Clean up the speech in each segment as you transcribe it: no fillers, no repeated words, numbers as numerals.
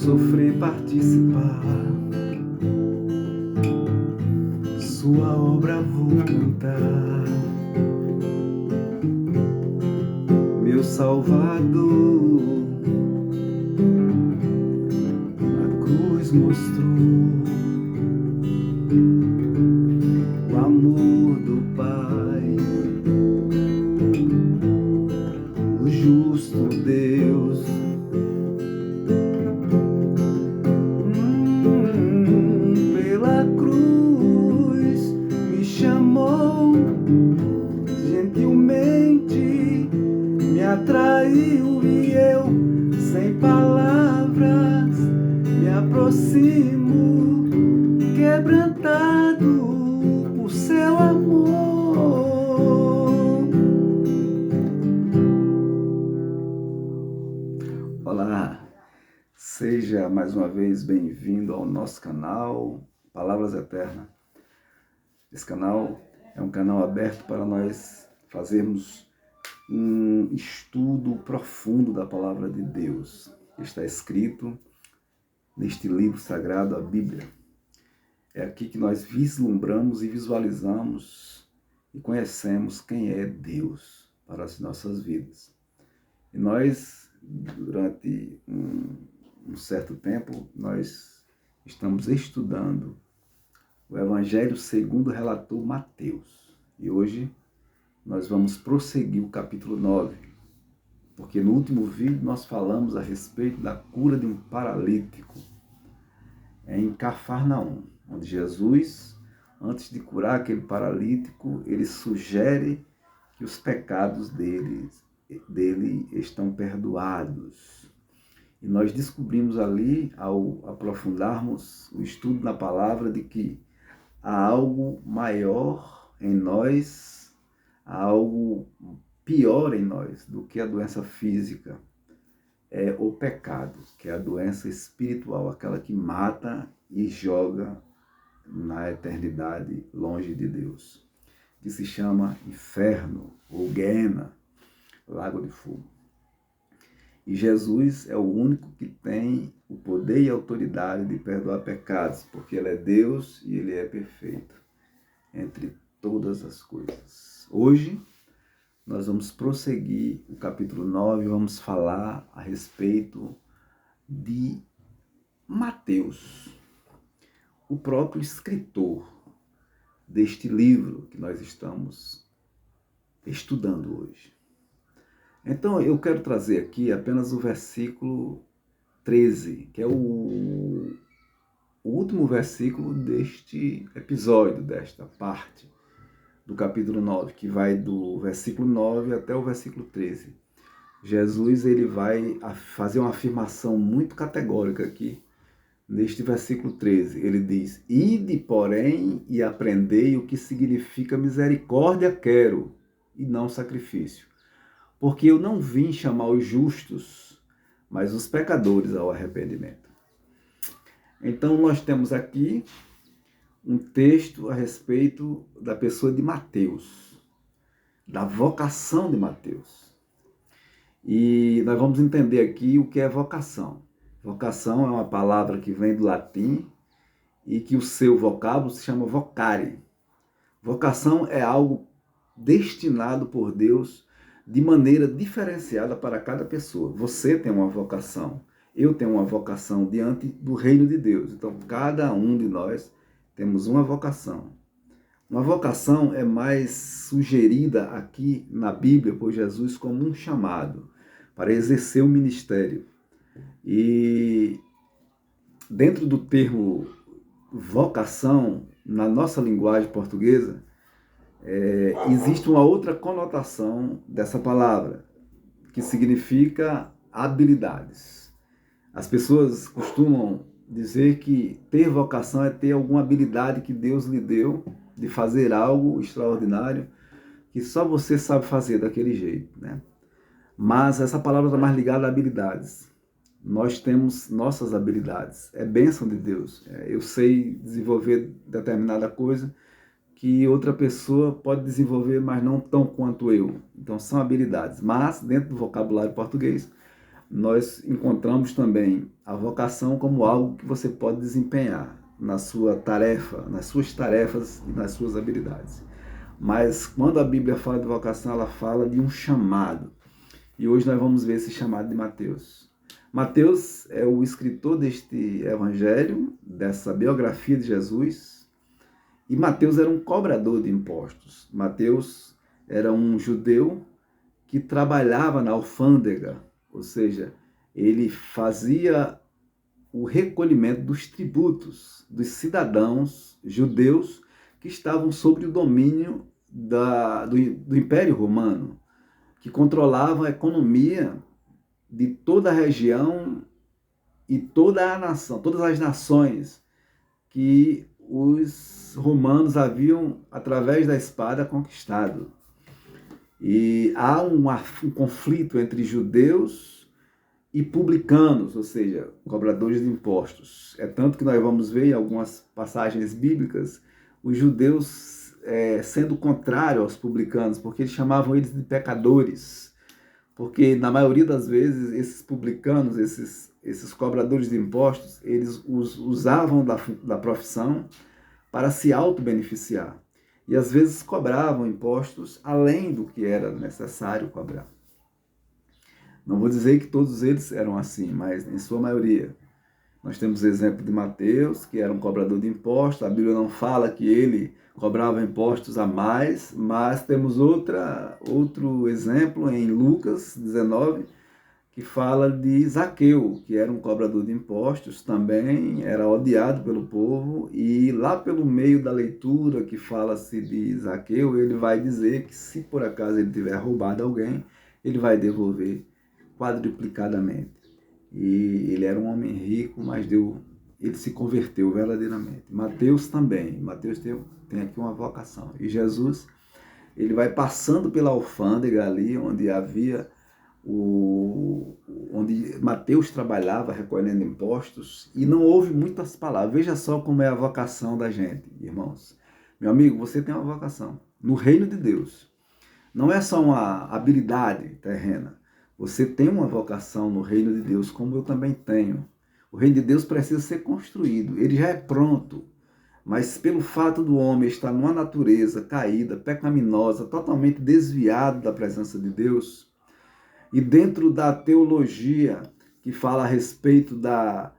sofrer, participar, sua obra vou cantar. Meu Salvador, a cruz mostrou o amor do Pai, o justo Deus. Pela cruz me chamou, gentilmente me atraiu e eu, sem palavras, me aproximo, quebrantado por seu amor. Olá, seja mais uma vez bem-vindo ao nosso canal Palavras Eternas. Esse canal é um canal aberto para nós fazermos um estudo profundo da Palavra de Deus, que está escrito neste livro sagrado, a Bíblia. É aqui que nós vislumbramos e visualizamos e conhecemos quem é Deus para as nossas vidas. E nós, durante um certo tempo, nós estamos estudando o Evangelho segundo relatou Mateus. E hoje nós vamos prosseguir o capítulo 9, porque no último vídeo nós falamos a respeito da cura de um paralítico em Cafarnaum, onde Jesus, antes de curar aquele paralítico, ele sugere que os pecados dele estão perdoados. E nós descobrimos ali, ao aprofundarmos o estudo na palavra, de que há algo maior em nós, há algo pior em nós do que a doença física. É o pecado, que é a doença espiritual, aquela que mata e joga na eternidade longe de Deus, que se chama inferno, ou Guiena, lago de fogo. E Jesus é o único que tem o poder e a autoridade de perdoar pecados, porque Ele é Deus e Ele é perfeito entre todas as coisas. Hoje, nós vamos prosseguir o capítulo 9, vamos falar a respeito de Mateus, o próprio escritor deste livro que nós estamos estudando hoje. Então, eu quero trazer aqui apenas o versículo 13, que é o último versículo deste episódio, desta parte do capítulo 9, que vai do versículo 9 até o versículo 13. Jesus ele vai fazer uma afirmação muito categórica aqui, neste versículo 13. Ele diz: "Ide, porém, e aprendei o que significa misericórdia quero, e não sacrifício. Porque eu não vim chamar os justos, mas os pecadores ao arrependimento." Então, nós temos aqui um texto a respeito da pessoa de Mateus, da vocação de Mateus. E nós vamos entender aqui o que é vocação. Vocação é uma palavra que vem do latim e que o seu vocábulo se chama vocare. Vocação é algo destinado por Deus de maneira diferenciada para cada pessoa. Você tem uma vocação, eu tenho uma vocação diante do reino de Deus. Então, cada um de nós temos uma vocação. Uma vocação é mais sugerida aqui na Bíblia por Jesus como um chamado para exercer o ministério. E dentro do termo vocação, na nossa linguagem portuguesa, existe uma outra conotação dessa palavra, que significa habilidades. As pessoas costumam dizer que ter vocação é ter alguma habilidade que Deus lhe deu de fazer algo extraordinário que só você sabe fazer daquele jeito, né? Mas essa palavra está mais ligada a habilidades. Nós temos nossas habilidades, é bênção de Deus. Eu sei desenvolver determinada coisa que outra pessoa pode desenvolver, mas não tão quanto eu. Então são habilidades. Mas dentro do vocabulário português, nós encontramos também a vocação como algo que você pode desempenhar na sua tarefa, nas suas tarefas e nas suas habilidades. Mas quando a Bíblia fala de vocação, ela fala de um chamado. E hoje nós vamos ver esse chamado de Mateus. Mateus é o escritor deste evangelho, dessa biografia de Jesus. E Mateus era um cobrador de impostos. Mateus era um judeu que trabalhava na alfândega, ou seja, ele fazia o recolhimento dos tributos dos cidadãos judeus que estavam sob o domínio do Império Romano, que controlava a economia de toda a região e toda a nação, todas as nações que os romanos haviam, através da espada, conquistado. E há um conflito entre judeus e publicanos, ou seja, cobradores de impostos. É tanto que nós vamos ver em algumas passagens bíblicas os judeus sendo contrários aos publicanos, porque eles chamavam eles de pecadores. Porque, na maioria das vezes, esses publicanos, esses cobradores de impostos, eles usavam da profissão para se auto-beneficiar. E, às vezes, cobravam impostos além do que era necessário cobrar. Não vou dizer que todos eles eram assim, mas em sua maioria. Nós temos o exemplo de Mateus, que era um cobrador de impostos. A Bíblia não fala que ele cobrava impostos a mais, mas temos outro exemplo em Lucas 19, que fala de Zaqueu, que era um cobrador de impostos, também era odiado pelo povo, e lá pelo meio da leitura que fala-se de Zaqueu, ele vai dizer que se por acaso ele tiver roubado alguém, ele vai devolver quadruplicadamente. E ele era um homem rico, mas ele se converteu verdadeiramente. Mateus também. Mateus tem aqui uma vocação. E Jesus, ele vai passando pela alfândega ali, onde havia onde Mateus trabalhava recolhendo impostos, e não houve muitas palavras. Veja só como é a vocação da gente, irmãos. Meu amigo, você tem uma vocação no reino de Deus. Não é só uma habilidade terrena. Você tem uma vocação no reino de Deus, como eu também tenho. O reino de Deus precisa ser construído, ele já é pronto. Mas pelo fato do homem estar numa natureza caída, pecaminosa, totalmente desviado da presença de Deus, e dentro da teologia que fala a respeito da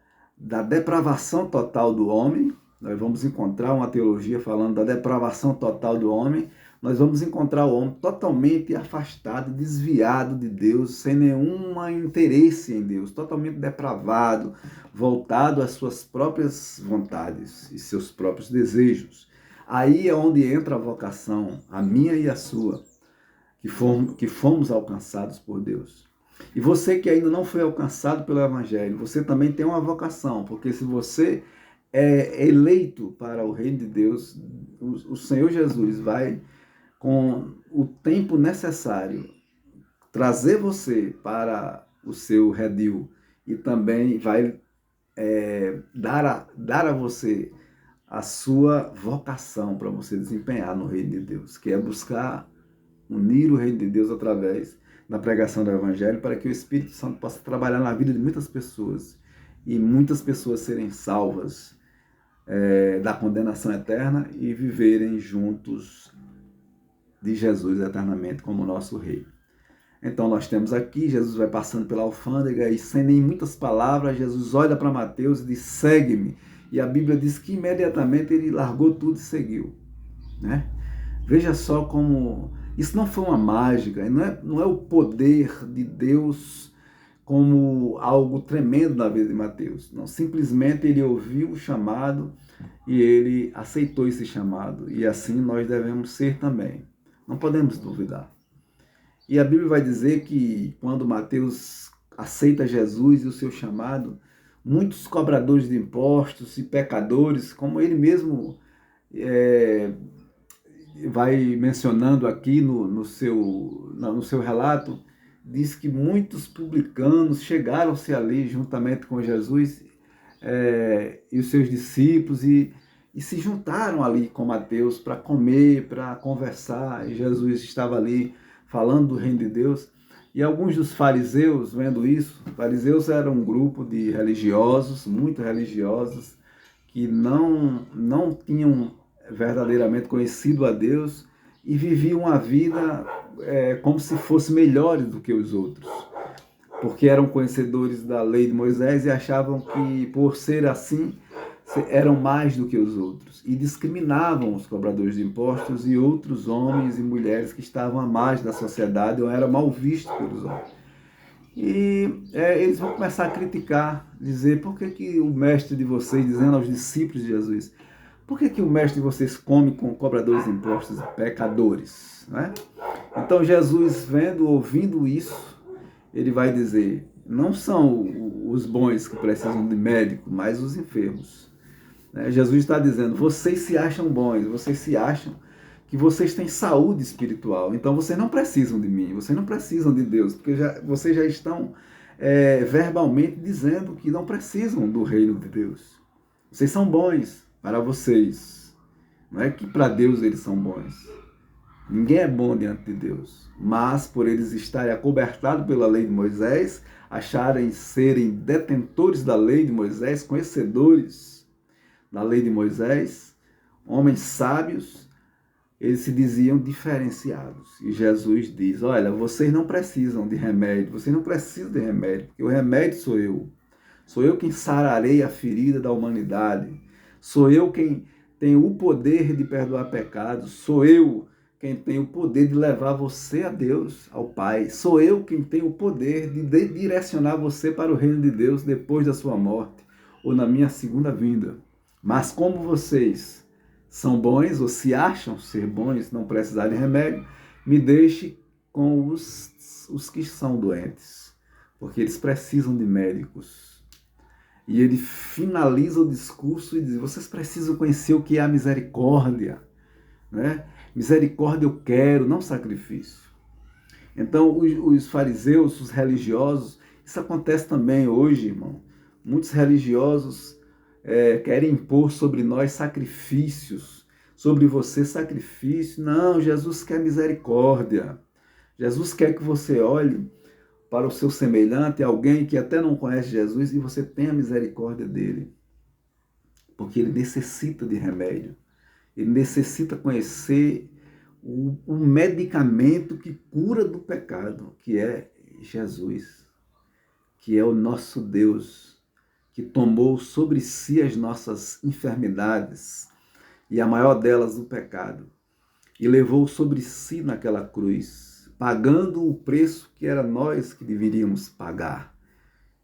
depravação total do homem, nós vamos encontrar uma teologia falando da depravação total do homem, nós vamos encontrar o homem totalmente afastado, desviado de Deus, sem nenhum interesse em Deus, totalmente depravado, voltado às suas próprias vontades e seus próprios desejos. Aí é onde entra a vocação, a minha e a sua, que fomos alcançados por Deus. E você que ainda não foi alcançado pelo Evangelho, você também tem uma vocação, porque se você é eleito para o reino de Deus, o Senhor Jesus vai, com o tempo necessário, trazer você para o seu redil e também vai dar a você a sua vocação para você desempenhar no reino de Deus, que é buscar unir o reino de Deus através da pregação do Evangelho, para que o Espírito Santo possa trabalhar na vida de muitas pessoas e muitas pessoas serem salvas da condenação eterna e viverem juntos de Jesus eternamente como nosso Rei. Então nós temos aqui, Jesus vai passando pela alfândega e sem nem muitas palavras, Jesus olha para Mateus e diz, segue-me. E a Bíblia diz que imediatamente ele largou tudo e seguiu. Né? Veja só como isso não foi uma mágica, não é o poder de Deus como algo tremendo na vida de Mateus. Não, simplesmente ele ouviu o chamado e ele aceitou esse chamado. E assim nós devemos ser também. Não podemos duvidar. E a Bíblia vai dizer que quando Mateus aceita Jesus e o seu chamado, muitos cobradores de impostos e pecadores, como ele mesmo vai mencionando aqui no seu relato, diz que muitos publicanos chegaram-se ali juntamente com Jesus e os seus discípulos e se juntaram ali com Mateus para comer, para conversar, e Jesus estava ali falando do reino de Deus. E alguns dos fariseus, vendo isso, fariseus eram um grupo de religiosos, muito religiosos, que não tinham verdadeiramente conhecido a Deus e viviam uma vida como se fossem melhores do que os outros, porque eram conhecedores da lei de Moisés e achavam que, por ser assim, eram mais do que os outros e discriminavam os cobradores de impostos e outros homens e mulheres que estavam à margem da sociedade ou eram mal vistos pelos homens. E eles vão começar a criticar, dizer por que o mestre de vocês, dizendo aos discípulos de Jesus, por que o mestre de vocês come com cobradores de impostos e pecadores? Né? Então Jesus, ouvindo isso, ele vai dizer, não são os bons que precisam de médico, mas os enfermos. Jesus está dizendo, vocês se acham bons, vocês se acham que vocês têm saúde espiritual, então vocês não precisam de mim, vocês não precisam de Deus, porque vocês já estão verbalmente dizendo que não precisam do reino de Deus. Vocês são bons para vocês, não é que para Deus eles são bons. Ninguém é bom diante de Deus, mas por eles estarem acobertados pela lei de Moisés, serem detentores da lei de Moisés, conhecedores da lei de Moisés, homens sábios, eles se diziam diferenciados. E Jesus diz, olha, vocês não precisam de remédio, vocês não precisam de remédio, porque o remédio sou eu. Sou eu quem sararei a ferida da humanidade. Sou eu quem tenho o poder de perdoar pecados. Sou eu quem tem o poder de levar você a Deus, ao Pai. Sou eu quem tem o poder de direcionar você para o reino de Deus depois da sua morte ou na minha segunda vinda. Mas como vocês são bons ou se acham ser bons, não precisar de remédio, me deixe com os que são doentes, porque eles precisam de médicos. E ele finaliza o discurso e diz, vocês precisam conhecer o que é a misericórdia, né? Misericórdia eu quero, não sacrifício. Então, os fariseus, os religiosos, isso acontece também hoje, irmão. Muitos religiosos querem impor sobre nós sacrifícios, sobre você sacrifício. Não, Jesus quer misericórdia. Jesus quer que você olhe para o seu semelhante, alguém que até não conhece Jesus, e você tenha misericórdia dele. Porque ele necessita de remédio. Ele necessita conhecer o medicamento que cura do pecado, que é Jesus, que é o nosso Deus, que tomou sobre si as nossas enfermidades, e a maior delas o pecado, e levou sobre si naquela cruz, pagando o preço que era nós que deveríamos pagar.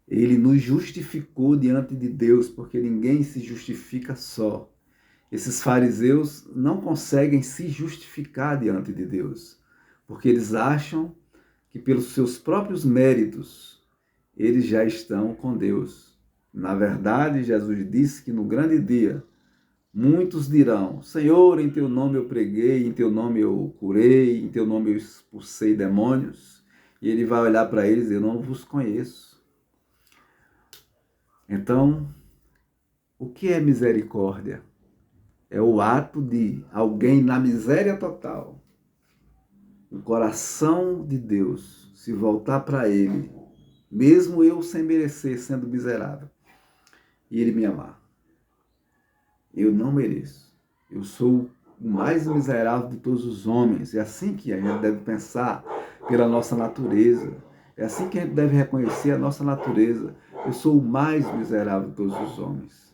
Ele nos justificou diante de Deus, porque ninguém se justifica só. Esses fariseus não conseguem se justificar diante de Deus, porque eles acham que pelos seus próprios méritos, eles já estão com Deus. Na verdade, Jesus disse que no grande dia, muitos dirão, Senhor, em teu nome eu preguei, em teu nome eu curei, em teu nome eu expulsei demônios. E ele vai olhar para eles e eu não vos conheço. Então, o que é misericórdia? É o ato de alguém na miséria total, o coração de Deus, se voltar para Ele, mesmo eu sem merecer, sendo miserável, e Ele me amar. Eu não mereço. Eu sou o mais miserável de todos os homens. É assim que a gente deve pensar pela nossa natureza. É assim que a gente deve reconhecer a nossa natureza. Eu sou o mais miserável de todos os homens.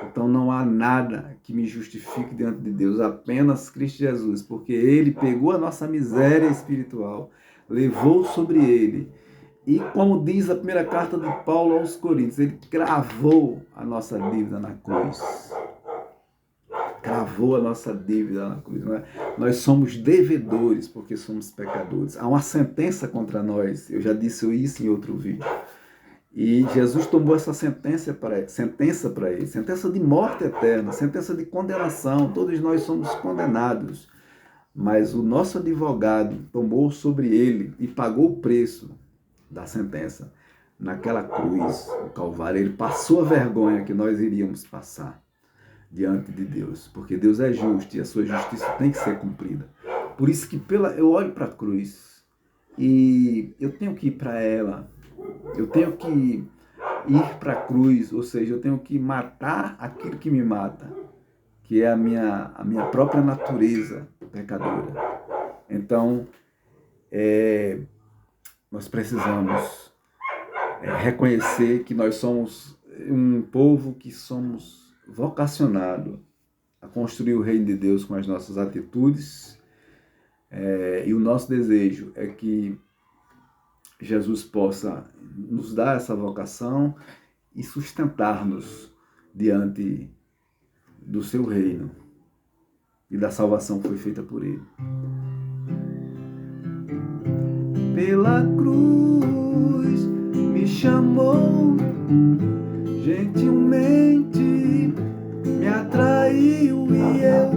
Então não há nada que me justifique diante de Deus, apenas Cristo Jesus, porque Ele pegou a nossa miséria espiritual, levou sobre Ele, e como diz a primeira carta de Paulo aos Coríntios, Ele cravou a nossa dívida na cruz. Cravou a nossa dívida na cruz. Não é? Nós somos devedores porque somos pecadores. Há uma sentença contra nós, eu já disse isso em outro vídeo. E Jesus tomou essa sentença para ele, sentença de morte eterna, sentença de condenação. Todos nós somos condenados, mas o nosso advogado tomou sobre ele e pagou o preço da sentença naquela cruz, no Calvário. Ele passou a vergonha que nós iríamos passar diante de Deus, porque Deus é justo e a sua justiça tem que ser cumprida. Por isso que eu olho para a cruz, e eu tenho que ir para ela, eu tenho que ir para a cruz, ou seja, eu tenho que matar aquilo que me mata, que é a minha própria natureza pecadora. Então, nós precisamos reconhecer que nós somos um povo que somos vocacionado a construir o reino de Deus com as nossas atitudes, e o nosso desejo é que Jesus possa nos dar essa vocação e sustentar-nos diante do seu reino e da salvação que foi feita por ele. Pela cruz me chamou, gentilmente me atraiu e eu,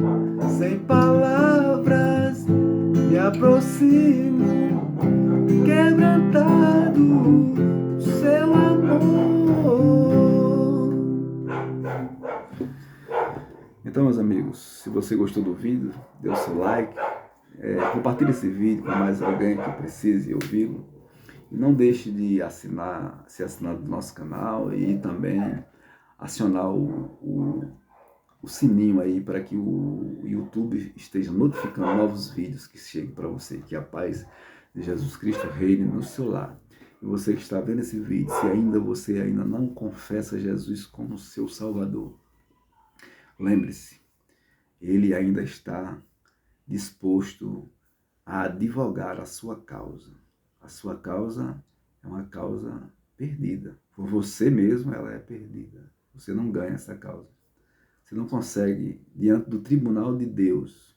sem palavras, me aproximo, quebrantado, seu amor. Então, meus amigos, se você gostou do vídeo, dê o seu like, compartilhe esse vídeo com mais alguém que precise ouvi-lo. E não deixe de se assinar do nosso canal e também acionar o sininho aí para que o YouTube esteja notificando novos vídeos que cheguem para você. Que a paz de Jesus Cristo reine no seu lar. E você que está vendo esse vídeo, se você ainda não confessa Jesus como seu Salvador, lembre-se, Ele ainda está disposto a advogar a sua causa. A sua causa é uma causa perdida. Por você mesmo ela é perdida. Você não ganha essa causa. Você não consegue, diante do tribunal de Deus,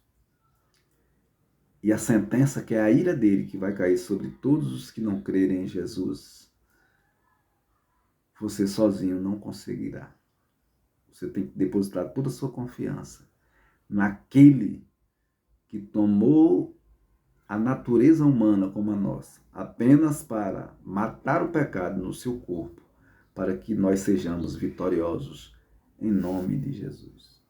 e a sentença que é a ira dele, que vai cair sobre todos os que não crerem em Jesus, você sozinho não conseguirá. Você tem que depositar toda a sua confiança naquele que tomou a natureza humana como a nossa, apenas para matar o pecado no seu corpo, para que nós sejamos vitoriosos em nome de Jesus.